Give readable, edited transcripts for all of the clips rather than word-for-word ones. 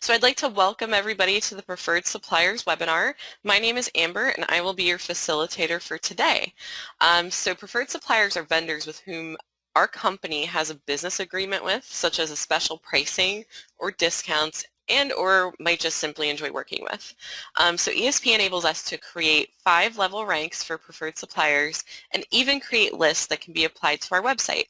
So I'd like to welcome everybody to the Preferred Suppliers webinar. My name is Amber and I will be your facilitator for today. So preferred suppliers are vendors with whom our company has a business agreement with, such as a special pricing or discounts and/or might just simply enjoy working with. So ESP enables us to create 5-level ranks for preferred suppliers and even create lists that can be applied to our website.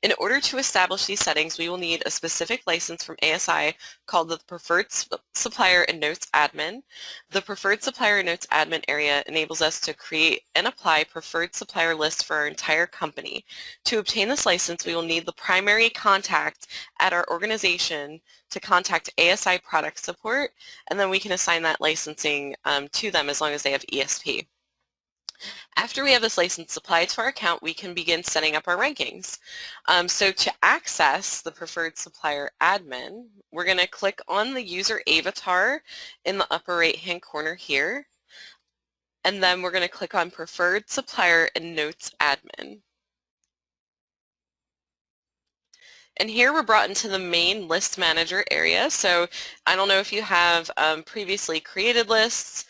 In order to establish these settings, we will need a specific license from ASI called the Preferred Supplier and Notes Admin. The Preferred Supplier and Notes Admin area enables us to create and apply preferred supplier lists for our entire company. To obtain this license, we will need the primary contact at our organization to contact ASI product support, and then we can assign that licensing to them as long as they have ESP. After we have this license applied to our account, we can begin setting up our rankings. So to access the preferred supplier admin, we're going to click on the user avatar in the upper right-hand corner here, and then we're going to click on preferred supplier and notes admin. And here we're brought into the main list manager area. So I don't know if you have previously created lists.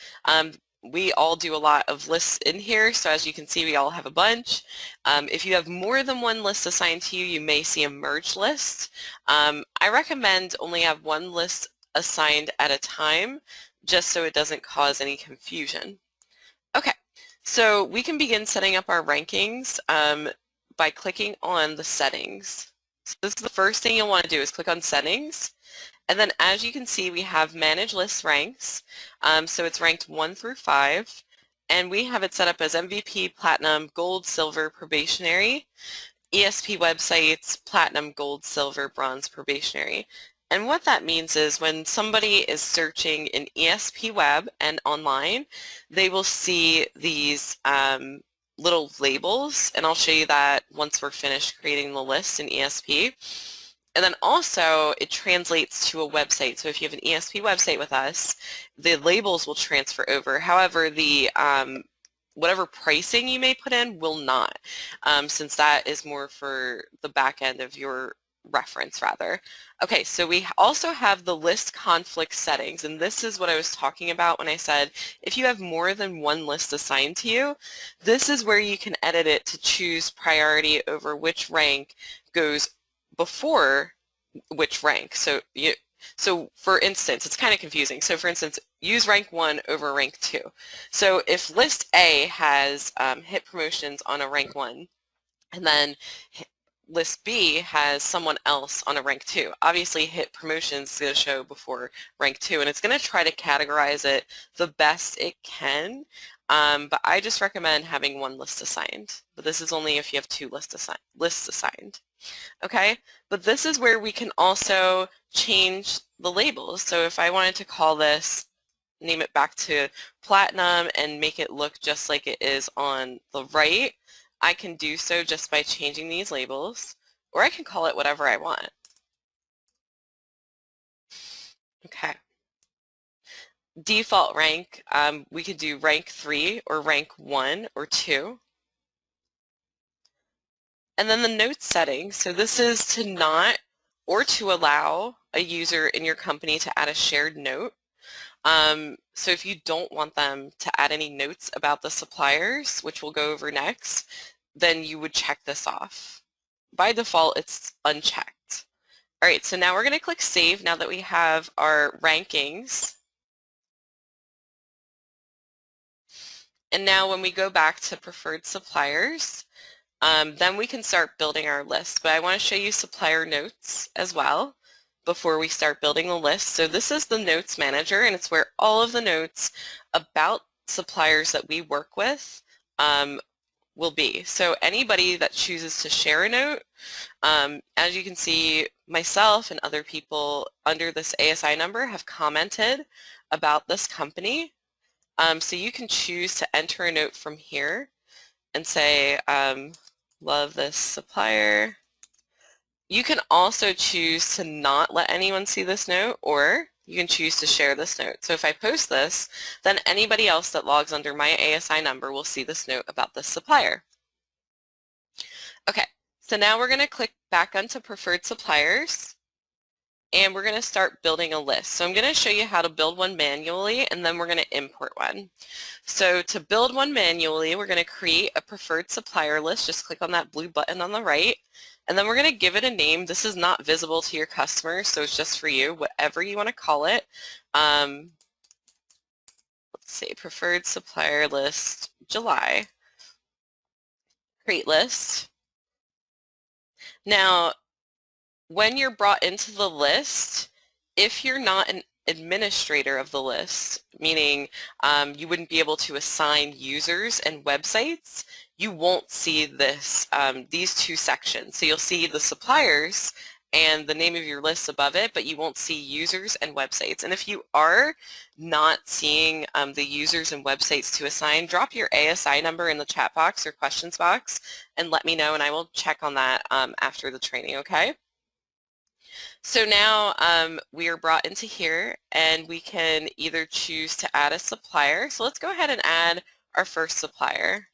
We all do a lot of lists in here, so as you can see we all have a bunch. If you have more than one list assigned to you, you may see a merged list. I recommend only have one list assigned at a time, just so it doesn't cause any confusion. Okay, so we can begin setting up our rankings by clicking on the settings. So this is the first thing you'll want to do is click on settings. And then as you can see, we have manage list ranks. So it's ranked 1 through 5. And we have it set up as MVP, Platinum, Gold, Silver, Probationary, ESP websites, Platinum, Gold, Silver, Bronze, Probationary. And what that means is when somebody is searching in ESP Web and online, they will see these little labels, and I'll show you that once we're finished creating the list in ESP. And then also it translates to a website. So if you have an ESP website with us, the labels will transfer over. However, the whatever pricing you may put in will not, since that is more for the back end of your reference rather. Okay, so we also have the list conflict settings, and this is what I was talking about when I said if you have more than one list assigned to you, this is where you can edit it to choose priority over which rank goes before which rank. So for instance, it's kind of confusing. So for instance, use rank 1 over rank 2. So if list A has hit promotions on a rank 1, and then list B has someone else on a rank 2, obviously hit promotions is going to show before rank 2, and it's going to try to categorize it the best it can. But I just recommend having one list assigned. But this is only if you have 2 lists assigned. Okay, but this is where we can also change the labels. So if I wanted to call this, name it back to Platinum and make it look just like it is on the right, I can do so just by changing these labels, or I can call it whatever I want. Okay. Default rank, we could do rank 3 or rank 1 or 2. And then the note settings, so this is to not or to allow a user in your company to add a shared note. So if you don't want them to add any notes about the suppliers, which we'll go over next, then you would check this off. By default, it's unchecked. All right, so now we're going to click Save now that we have our rankings. And now when we go back to Preferred Suppliers, then we can start building our list. But I want to show you supplier notes as well before we start building the list. So this is the notes manager, and it's where all of the notes about suppliers that we work with will be. So anybody that chooses to share a note, as you can see, myself and other people under this ASI number have commented about this company. So you can choose to enter a note from here and say, love this supplier. You can also choose to not let anyone see this note, or you can choose to share this note. So if I post this, then anybody else that logs under my ASI number will see this note about this supplier. Okay, so now we're going to click back onto Preferred Suppliers. and we're going to start building a list. So I'm going to show you how to build one manually, and then we're going to import one. So to build one manually, we're going to create a preferred supplier list. Just click on that blue button on the right, and then we're going to give it a name. This is not visible to your customers, so it's just for you, whatever you want to call it. Let's see, preferred supplier list, July. Create list. Now, when you're brought into the list, if you're not an administrator of the list, meaning you wouldn't be able to assign users and websites, you won't see this, these two sections. So you'll see the suppliers and the name of your list above it, but you won't see users and websites. And if you are not seeing the users and websites to assign, drop your ASI number in the chat box or questions box and let me know, and I will check on that after the training, okay? So now we are brought into here, and we can either choose to add a supplier. So let's go ahead and add our first supplier.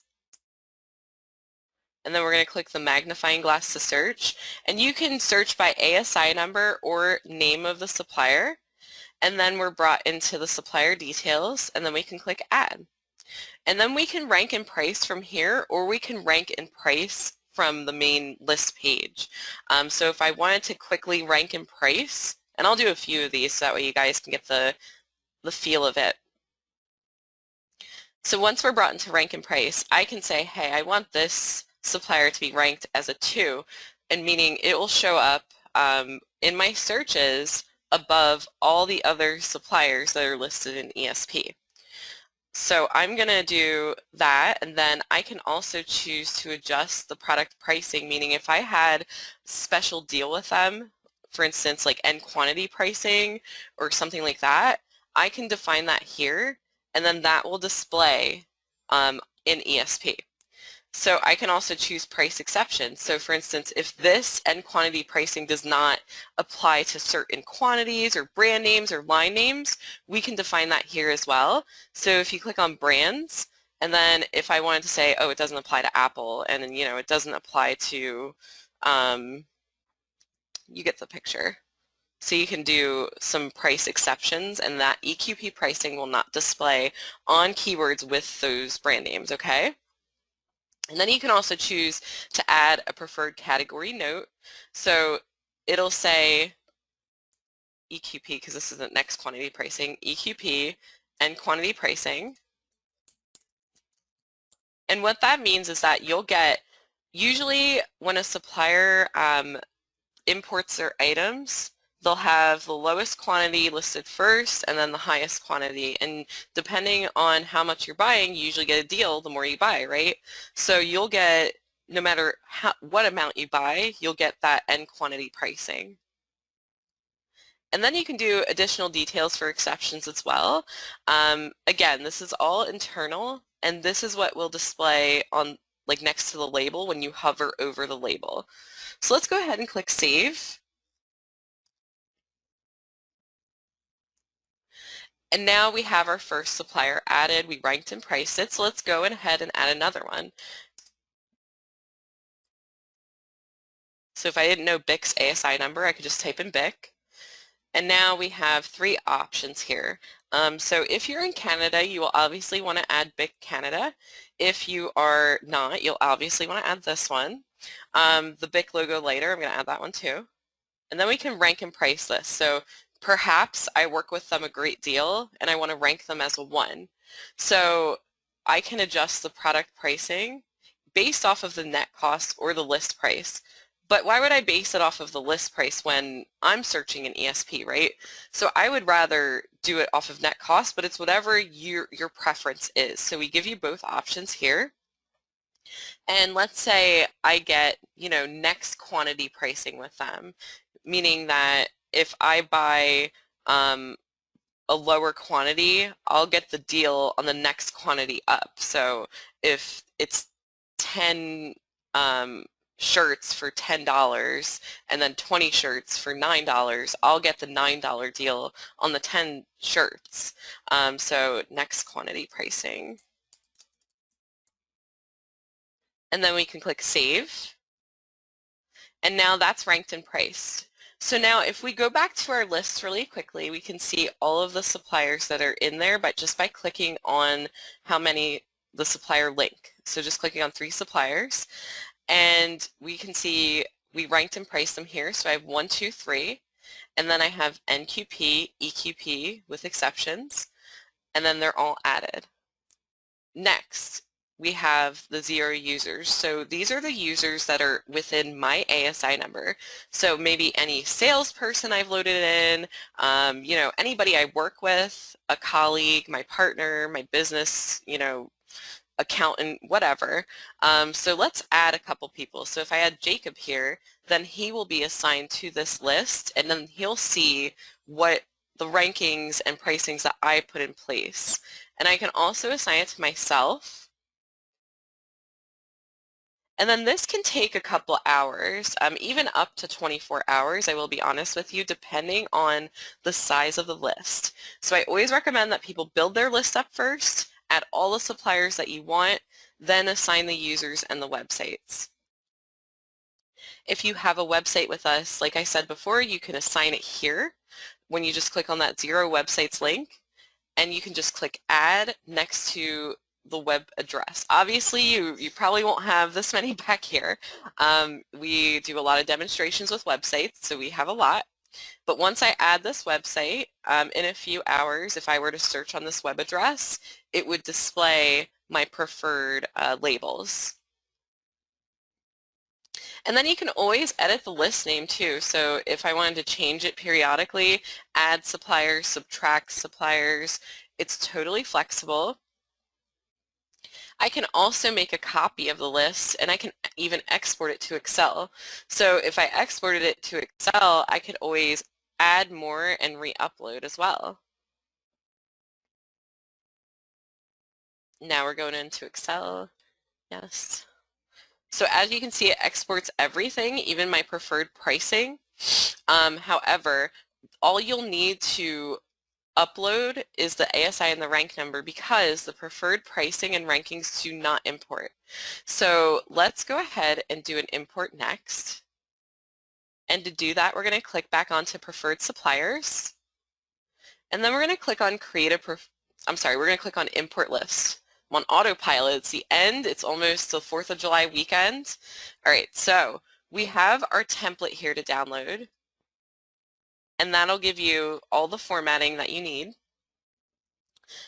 And then we're going to click the magnifying glass to search. And you can search by ASI number or name of the supplier. And then we're brought into the supplier details, and then we can click add. And then we can rank and price from here, or we can rank and price from the main list page. So if I wanted to quickly rank and price, and I'll do a few of these so that way you guys can get the feel of it. So once we're brought into rank and price, I can say, hey, I want this supplier to be ranked as a 2, and meaning it will show up in my searches above all the other suppliers that are listed in ESP. So I'm going to do that, and then I can also choose to adjust the product pricing, meaning if I had a special deal with them, for instance, like end quantity pricing or something like that, I can define that here, and then that will display in ESP. So I can also choose price exceptions. So for instance, if this end quantity pricing does not apply to certain quantities or brand names or line names, we can define that here as well. So if you click on brands, and then if I wanted to say, oh, it doesn't apply to Apple, and then, you know, it doesn't apply to, you get the picture. So you can do some price exceptions, and that EQP pricing will not display on keywords with those brand names, okay? And then you can also choose to add a preferred category note. So it'll say EQP, because this is the next quantity pricing, EQP and quantity pricing. And what that means is that you'll get, usually when a supplier imports their items, they'll have the lowest quantity listed first and then the highest quantity, and depending on how much you're buying, you usually get a deal the more you buy, right? So you'll get, no matter what amount you buy, you'll get that end quantity pricing. And then you can do additional details for exceptions as well. Again, this is all internal, and this is what will display on, like, next to the label when you hover over the label. So let's go ahead and click Save. And now we have our first supplier added. We ranked and priced it. So let's go ahead and add another one. So if I didn't know BIC's ASI number, I could just type in BIC. And now we have 3 options here. So if you're in Canada, you will obviously want to add BIC Canada. If you are not, you'll obviously want to add this one. The BIC logo later, I'm going to add that one too. And then we can rank and price this. So perhaps I work with them a great deal and I want to rank them as a 1. So I can adjust the product pricing based off of the net cost or the list price. But why would I base it off of the list price when I'm searching in ESP, right? So I would rather do it off of net cost, but it's whatever your preference is. So we give you both options here. And let's say I get, you know, next quantity pricing with them, meaning that if I buy a lower quantity, I'll get the deal on the next quantity up. So if it's 10 shirts for $10 and then 20 shirts for $9, I'll get the $9 deal on the 10 shirts. So next quantity pricing. And then we can click Save. And now that's ranked and priced. So now if we go back to our list really quickly, we can see all of the suppliers that are in there, but just by clicking on how many the supplier link. So just clicking on 3 suppliers, and we can see we ranked and priced them here. So I have 1, 2, 3, and then I have NQP, EQP with exceptions, and then they're all added. Next, we have the 0 users. So these are the users that are within my ASI number. So maybe any salesperson I've loaded in, you know, anybody I work with, a colleague, my partner, my business, you know, accountant, whatever. So let's add a couple people. So if I add Jacob here, then he will be assigned to this list, and then he'll see what the rankings and pricings that I put in place. And I can also assign it to myself. And then this can take a couple hours, even up to 24 hours, I will be honest with you, depending on the size of the list. So I always recommend that people build their list up first, add all the suppliers that you want, then assign the users and the websites. If you have a website with us, like I said before, you can assign it here when you just click on that 0 websites link, and you can just click add next to the web address. Obviously, you probably won't have this many back here. We do a lot of demonstrations with websites, so we have a lot. But once I add this website, in a few hours, if I were to search on this web address, it would display my preferred labels. And then you can always edit the list name too. So if I wanted to change it periodically, add suppliers, subtract suppliers, it's totally flexible. I can also make a copy of the list, and I can even export it to Excel. So if I exported it to Excel, I could always add more and re-upload as well. Now we're going into Excel. Yes. So as you can see, it exports everything, even my preferred pricing. However, all you'll need to upload is the ASI and the rank number, because the preferred pricing and rankings do not import. So let's go ahead and do an import next. And to do that, we're going to click back onto preferred suppliers. And then we're going to click on we're going to click on import list. I'm on autopilot. It's the end. It's almost the 4th of July weekend. All right, so we have our template here to download, and that'll give you all the formatting that you need.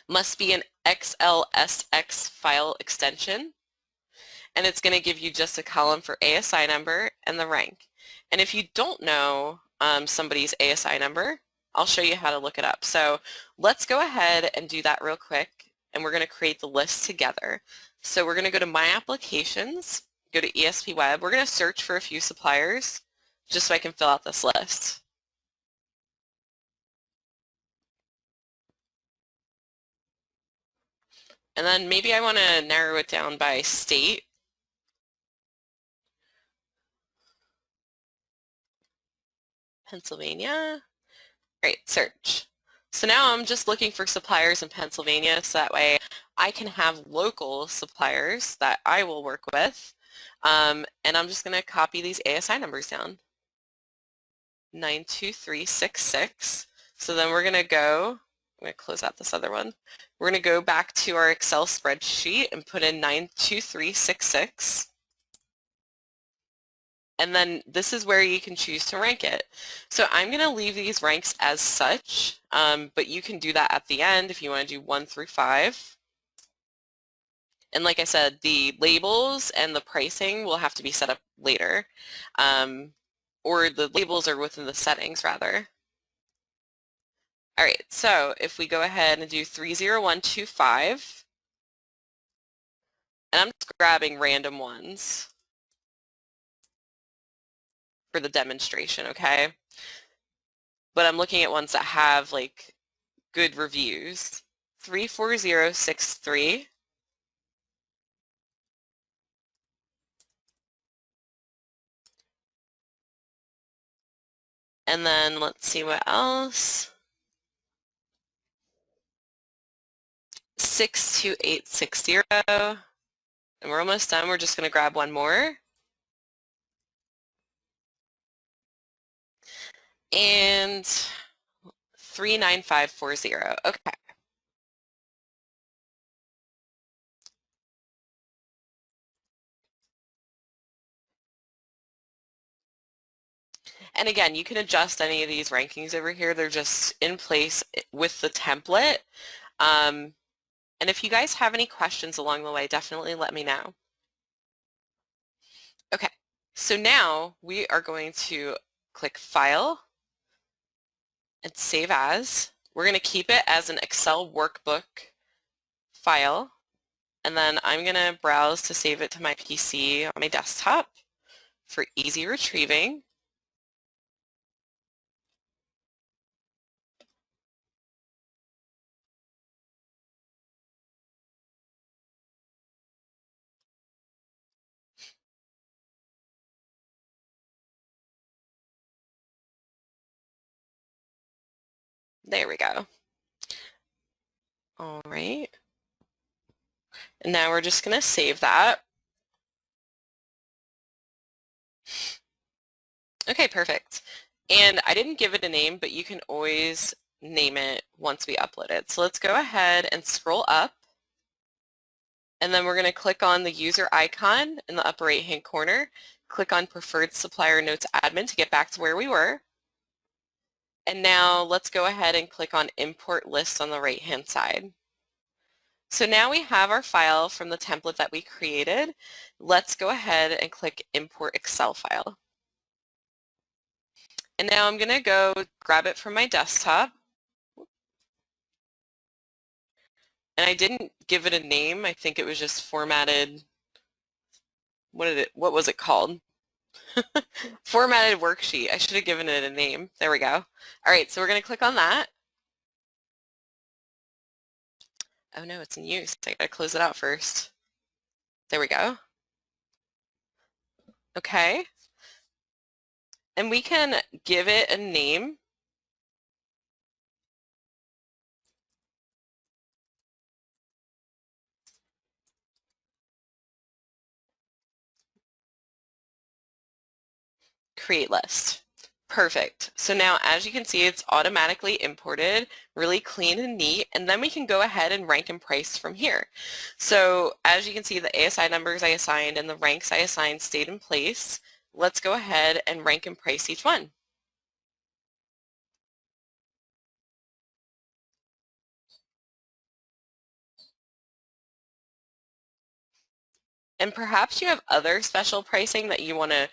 Must be an XLSX file extension, and it's going to give you just a column for ASI number and the rank. And if you don't know somebody's ASI number, I'll show you how to look it up. So let's go ahead and do that real quick, and we're going to create the list together. So we're going to go to My Applications, go to ESP Web. We're going to search for a few suppliers just so I can fill out this list. And then maybe I want to narrow it down by state. Pennsylvania. Great, search. So now I'm just looking for suppliers in Pennsylvania, so that way I can have local suppliers that I will work with. And I'm just going to copy these ASI numbers down. 92366. So then we're going to go, I'm going to close out this other one. We're going to go back to our Excel spreadsheet and put in 92366. And then this is where you can choose to rank it. So I'm going to leave these ranks as such, but you can do that at the end if you want to do 1 through 5. And like I said, the labels and the pricing will have to be set up later, or the labels are within the settings rather. All right, so if we go ahead and do 30125, and I'm just grabbing random ones for the demonstration, okay? But I'm looking at ones that have like good reviews. 34063. And then let's see what else. 62860. And we're almost done. We're just going to grab one more. and 39540. Okay. And again, you can adjust any of these rankings over here. They're just in place with the template. And if you guys have any questions along the way, definitely let me know. Okay, so now we are going to click File and Save As. We're going to keep it as an Excel workbook file, and then I'm going to browse to save it to my PC on my desktop for easy retrieving. There we go. All right. And now we're just going to save that. Okay, perfect. And I didn't give it a name, but you can always name it once we upload it. So let's go ahead and scroll up. And then we're going to click on the user icon in the upper right-hand corner. Click on Preferred Supplier Notes Admin to get back to where we were. And now let's go ahead and click on Import List on the right-hand side. So now we have our file from the template that we created. Let's go ahead and click Import Excel File. And now I'm going to go grab it from my desktop. And I didn't give it a name. I think it was just formatted. What was it called? Formatted worksheet. I should have given it a name. There we go. All right, so we're going to click on that. Oh no, it's in use. I gotta close it out first. There we go. Okay. And we can give it a name. Create list. Perfect. So now as you can see, it's automatically imported, really clean and neat, and then we can go ahead and rank and price from here. So as you can see, the ASI numbers I assigned and the ranks I assigned stayed in place. Let's go ahead and rank and price each one. And perhaps you have other special pricing that you want to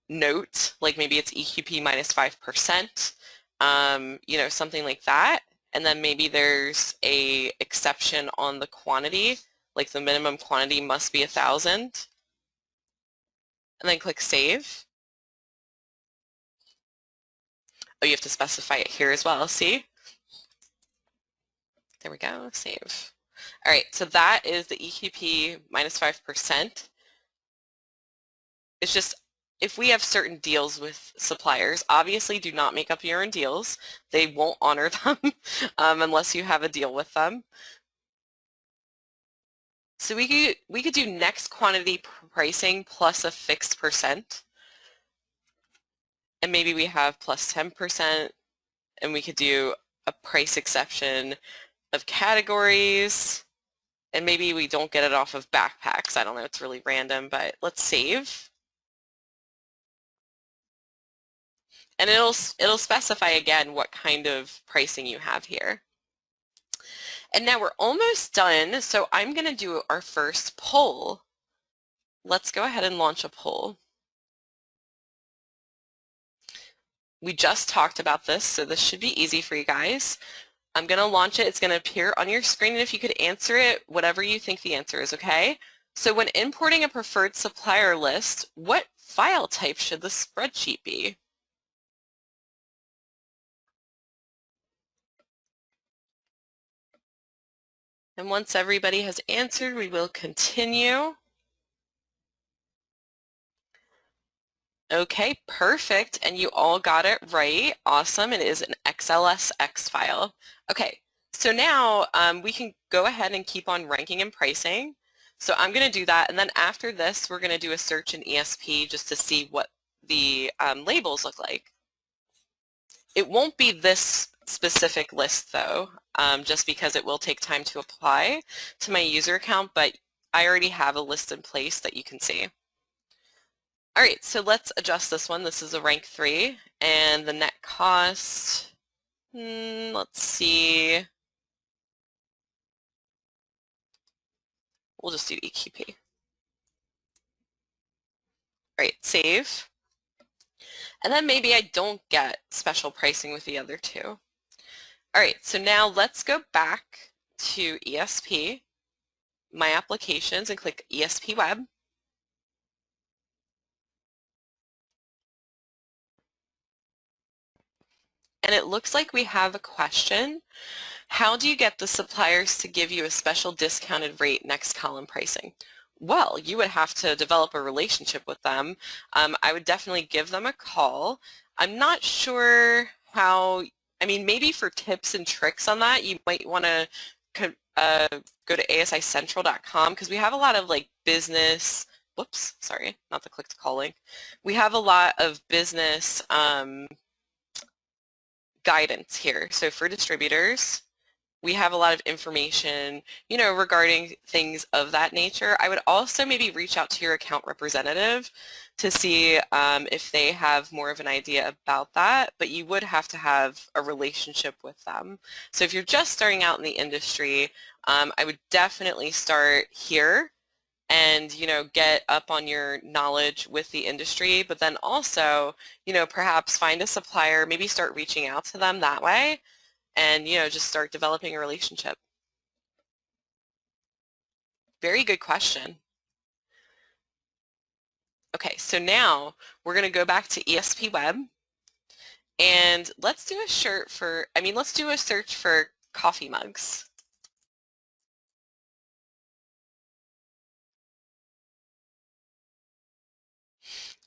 note, like maybe it's EQP minus 5%, you know, something like that. And then maybe there's a exception on the quantity, like the minimum quantity must be 1,000. And then click Save. Oh, you have to specify it here as well, see? There we go, save. All right, so that is the EQP minus 5%. It's just, if we have certain deals with suppliers, obviously do not make up your own deals. They won't honor them unless you have a deal with them. So we could do next quantity pricing plus a fixed percent. And maybe we have plus 10%, and we could do a price exception of categories, and maybe we don't get it off of backpacks. I don't know, it's really random, but let's save. And it'll specify again what kind of pricing you have here. And now we're almost done, so I'm going to do our first poll. Let's go ahead and launch a poll. We just talked about this, so this should be easy for you guys. I'm going to launch it. It's going to appear on your screen, and if you could answer it, whatever you think the answer is, okay? So when importing a preferred supplier list, what file type should the spreadsheet be? And once everybody has answered, we will continue. Okay, perfect. And you all got it right. Awesome. It is an XLSX file. Okay, so now we can go ahead and keep on ranking and pricing. So I'm going to do that. And then after this, we're going to do a search in ESP just to see what the labels look like. It won't be this specific list though, just because it will take time to apply to my user account, but I already have a list in place that you can see. All right, so let's adjust this one. This is a rank 3, and the net cost, let's see, we'll just do EQP. All right, save. And then maybe I don't get special pricing with the other two. All right, so now let's go back to ESP, My Applications, and click ESP Web. And it looks like we have a question. How do you get the suppliers to give you a special discounted rate next column pricing? Well, you would have to develop a relationship with them. I would definitely give them a call. I'm not sure how, I mean, maybe for tips and tricks on that, you might want to go to asicentral.com because we have a lot of like business, whoops, sorry, not the click to call link. We have a lot of business guidance here. So for distributors, we have a lot of information, you know, regarding things of that nature. I would also maybe reach out to your account representative to see if they have more of an idea about that, but you would have to have a relationship with them. So if you're just starting out in the industry, I would definitely start here and, you know, get up on your knowledge with the industry, but then also, you know, perhaps find a supplier, maybe start reaching out to them that way, and, you know, just start developing a relationship. Very good question. Okay, so now we're going to go back to ESP Web, and let's do a let's do a search for coffee mugs.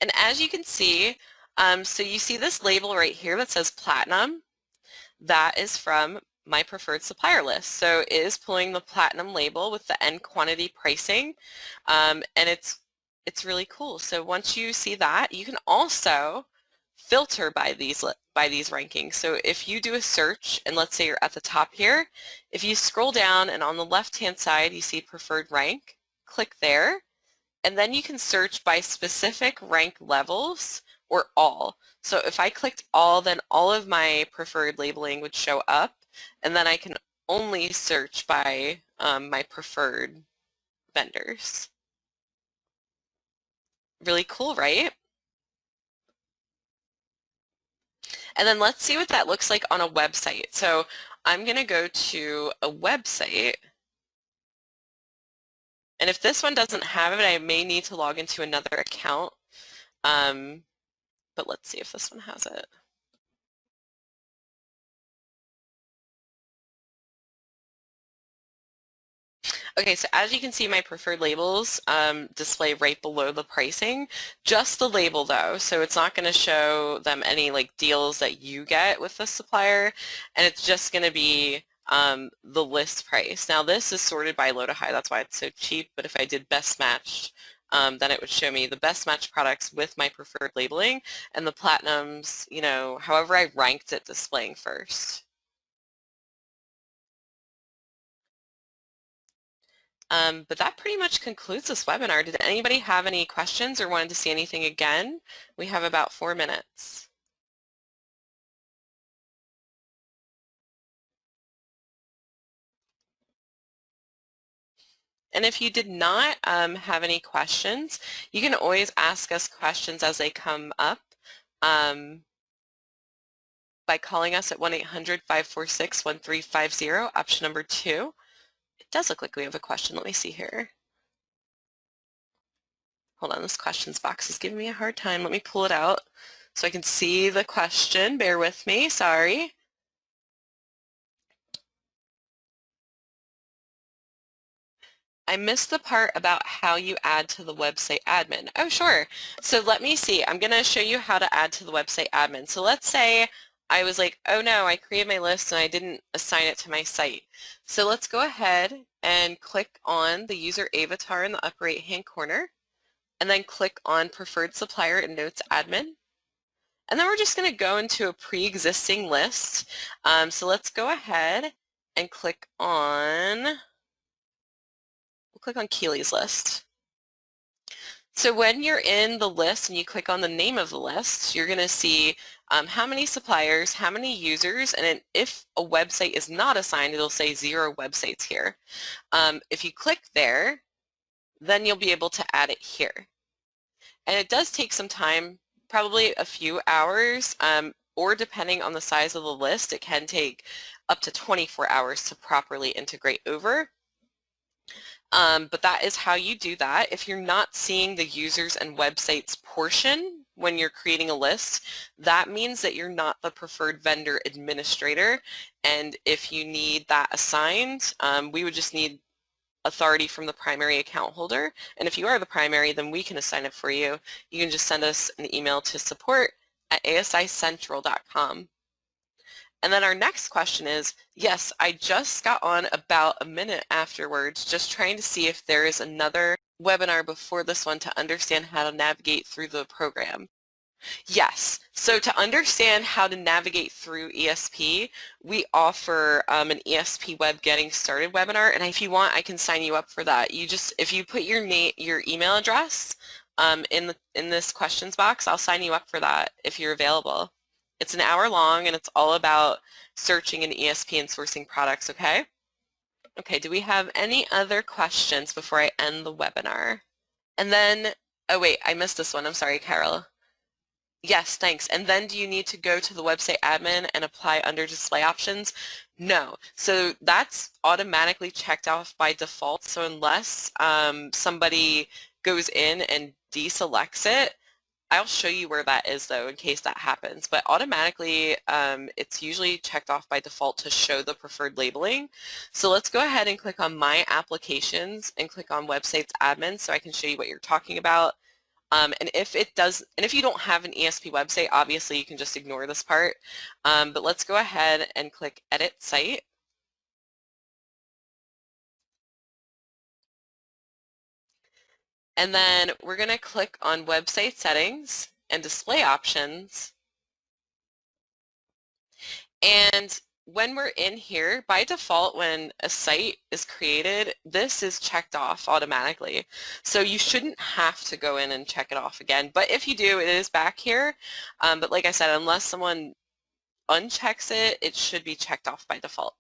And as you can see, so you see this label right here that says Platinum. That is from my preferred supplier list. So it is pulling the Platinum label with the end quantity pricing, and it's really cool. So once you see that, you can also filter by these rankings. So if you do a search, and let's say you're at the top here, if you scroll down and on the left-hand side you see preferred rank, click there, and then you can search by specific rank levels or all. So if I clicked all, then all of my preferred labeling would show up, and then I can only search by my preferred vendors. Really cool, right? And then let's see what that looks like on a website. So I'm going to go to a website, and if this one doesn't have it, I may need to log into another account, but let's see if this one has it. Okay, so as you can see, my preferred labels display right below the pricing, just the label though, so it's not going to show them any like deals that you get with the supplier, and it's just going to be the list price. Now this is sorted by low to high, that's why it's so cheap, but if I did best matched, then it would show me the best match products with my preferred labeling, and the platinums, you know, however I ranked it displaying first. But that pretty much concludes this webinar. Did anybody have any questions or wanted to see anything again? We have about 4 minutes. And if you did not have any questions, you can always ask us questions as they come up by calling us at 1-800-546-1350, option number 2. It does look like we have a question. Let me see here. Hold on, this questions box is giving me a hard time. Let me pull it out so I can see the question. Bear with me, sorry. I missed the part about how you add to the website admin. Oh, sure. So let me see. I'm going to show you how to add to the website admin. So let's say I was like, oh no, I created my list and I didn't assign it to my site. So let's go ahead and click on the user avatar in the upper right-hand corner, and then click on Preferred Supplier and Notes Admin. And then we're just going to go into a pre-existing list. So let's go ahead and click on Keely's list. So when you're in the list and you click on the name of the list, you're going to see how many suppliers, how many users, and if a website is not assigned, it'll say 0 websites here. If you click there, then you'll be able to add it here. And it does take some time, probably a few hours, or depending on the size of the list, it can take up to 24 hours to properly integrate over. But that is how you do that. If you're not seeing the users and websites portion when you're creating a list, that means that you're not the preferred vendor administrator. And if you need that assigned, we would just need authority from the primary account holder. And if you are the primary, then we can assign it for you. You can just send us an email to support@asicentral.com. And then our next question is, yes, I just got on about a minute afterwards, just trying to see if there is another webinar before this one to understand how to navigate through the program. Yes, so to understand how to navigate through ESP, we offer an ESP Web Getting Started webinar, and if you want, I can sign you up for that. If you put your email address in this questions box, I'll sign you up for that if you're available. It's an hour long, and it's all about searching in ESP and sourcing products, okay? Okay, do we have any other questions before I end the webinar? And then, oh wait, I missed this one. I'm sorry, Carol. Yes, thanks. And then do you need to go to the website admin and apply under display options? No. So that's automatically checked off by default. So unless somebody goes in and deselects it, I'll show you where that is though in case that happens. But automatically it's usually checked off by default to show the preferred labeling. So let's go ahead and click on My Applications and click on Websites Admin so I can show you what you're talking about. And if you don't have an ESP website, obviously you can just ignore this part. But let's go ahead and click Edit Site. And then we're going to click on Website Settings and Display Options. And when we're in here, by default, when a site is created, this is checked off automatically. So you shouldn't have to go in and check it off again. But if you do, it is back here. But like I said, unless someone unchecks it, it should be checked off by default.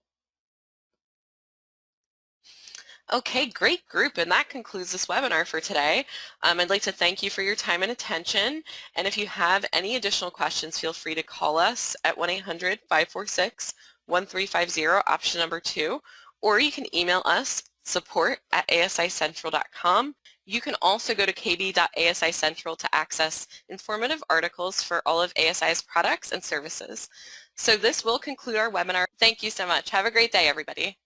Okay, great group, and that concludes this webinar for today. I'd like to thank you for your time and attention, and if you have any additional questions, feel free to call us at 1-800-546-1350, option number 2, or you can email us, support@asicentral.com. You can also go to kb.asicentral to access informative articles for all of ASI's products and services. So this will conclude our webinar. Thank you so much. Have a great day, everybody.